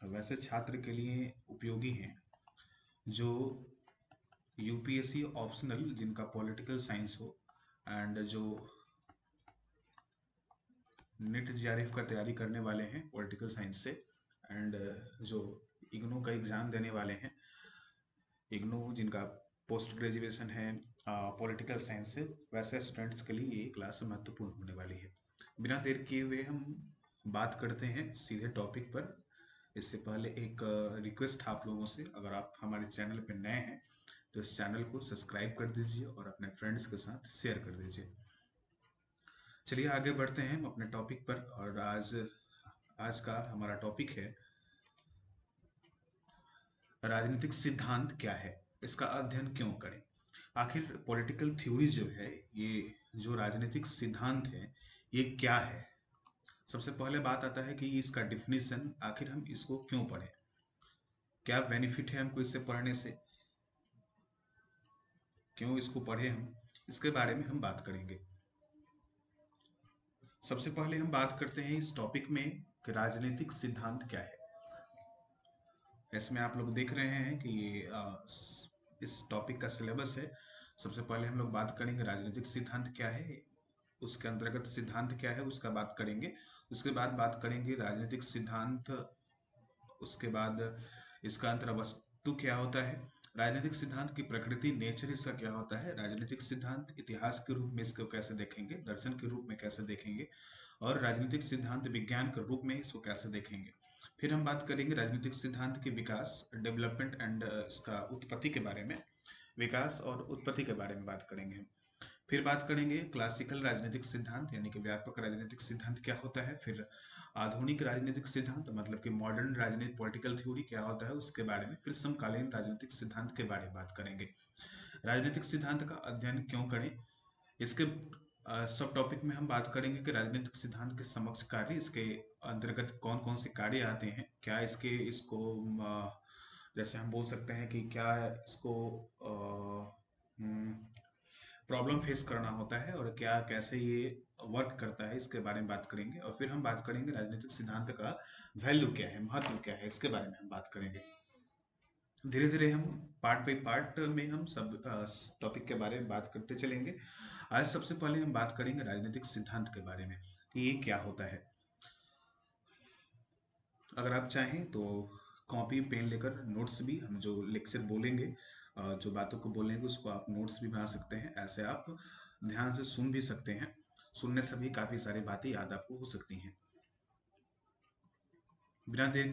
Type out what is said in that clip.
वैसे छात्र के लिए उपयोगी हैं जो यूपीएससी ऑप्शनल, जिनका पॉलिटिकल साइंस हो, एंड जो नेट जेआरएफ का तैयारी करने वाले हैं पॉलिटिकल साइंस से, एंड जो इग्नू का एग्ज़ाम देने वाले हैं, इग्नू जिनका पोस्ट ग्रेजुएशन है पॉलिटिकल साइंस से, वैसे स्टूडेंट्स के लिए ये क्लास महत्वपूर्ण होने वाली है। बिना देर किए हुए हम बात करते हैं सीधे टॉपिक पर। इससे पहले एक रिक्वेस्ट आप लोगों से, अगर आप हमारे चैनल पर नए हैं तो इस चैनल को सब्सक्राइब कर दीजिए और अपने फ्रेंड्स के साथ शेयर कर दीजिए। चलिए आगे बढ़ते हैं हम अपने टॉपिक पर। और आज का हमारा टॉपिक है राजनीतिक सिद्धांत क्या है, इसका अध्ययन क्यों करें। आखिर पॉलिटिकल थ्योरी जो है, ये जो राजनीतिक सिद्धांत है, ये क्या है। सबसे पहले बात आता है कि इसका डिफिनीशन, आखिर हम इसको क्यों पढ़ें, क्या बेनिफिट है हमको इससे पढ़ने से, क्यों इसको पढ़े हम, इसके बारे में हम बात करेंगे। सबसे पहले हम बात करते हैं इस टॉपिक में कि राजनीतिक सिद्धांत क्या है। इसमें आप लोग देख रहे हैं कि ये इस टॉपिक का सिलेबस है। सबसे पहले हम लोग बात करेंगे राजनीतिक सिद्धांत क्या है, उसके अंतर्गत सिद्धांत क्या है उसका बात करेंगे। उसके बाद बात करेंगे राजनीतिक सिद्धांत, उसके बाद इसका अंतर्वस्तु क्या होता है, राजनीतिक सिद्धांत की प्रकृति, नेचर इसका क्या होता है, राजनीतिक सिद्धांत इतिहास के रूप में इसको कैसे देखेंगे, दर्शन के रूप में कैसे देखेंगे, और राजनीतिक सिद्धांत विज्ञान के रूप में इसको कैसे देखेंगे। फिर हम बात करेंगे राजनीतिक सिद्धांत के विकास, डेवलपमेंट एंड इसका उत्पत्ति के बारे में, विकास और उत्पत्ति के बारे में बात करेंगे हम। फिर बात करेंगे क्लासिकल राजनीतिक सिद्धांत यानी कि व्यापक राजनीतिक सिद्धांत क्या होता है। फिर आधुनिक राजनीतिक सिद्धांत मतलब कि मॉडर्न राजनीतिक पॉलिटिकल थ्योरी क्या होता है उसके बारे में। फिर समकालीन राजनीतिक सिद्धांत के बारे में बात करेंगे। राजनीतिक सिद्धांत का अध्ययन क्यों करें, इसके सब टॉपिक में हम बात करेंगे कि राजनीतिक सिद्धांत के समक्ष कार्य, इसके अंतर्गत कौन कौन से कार्य आते हैं, क्या इसको जैसे हम बोल सकते हैं कि क्या इसको प्रॉब्लम फेस करना होता है और क्या कैसे ये वर्क करता है, इसके बारे में बात करेंगे। और फिर हम बात करेंगे राजनीतिक सिद्धांत का वैल्यू क्या है, महत्व क्या है, इसके बारे में हम बात करेंगे। धीरे धीरे हम पार्ट बाई पार्ट में हम सब टॉपिक के बारे में बात करते चलेंगे। आज सबसे पहले हम बात करेंगे राजनीतिक सिद्धांत के बारे में कि ये क्या होता है। अगर आप चाहें तो कॉपी पेन लेकर नोट्स भी, हम जो लेक्चर बोलेंगे, जो बातों को बोलेंगे उसको आप नोट्स भी बना सकते हैं। ऐसे आप ध्यान से सुन भी सकते हैं, सुनने से भी काफ़ी सारी बातें याद आपको हो सकती हैं। बिना देर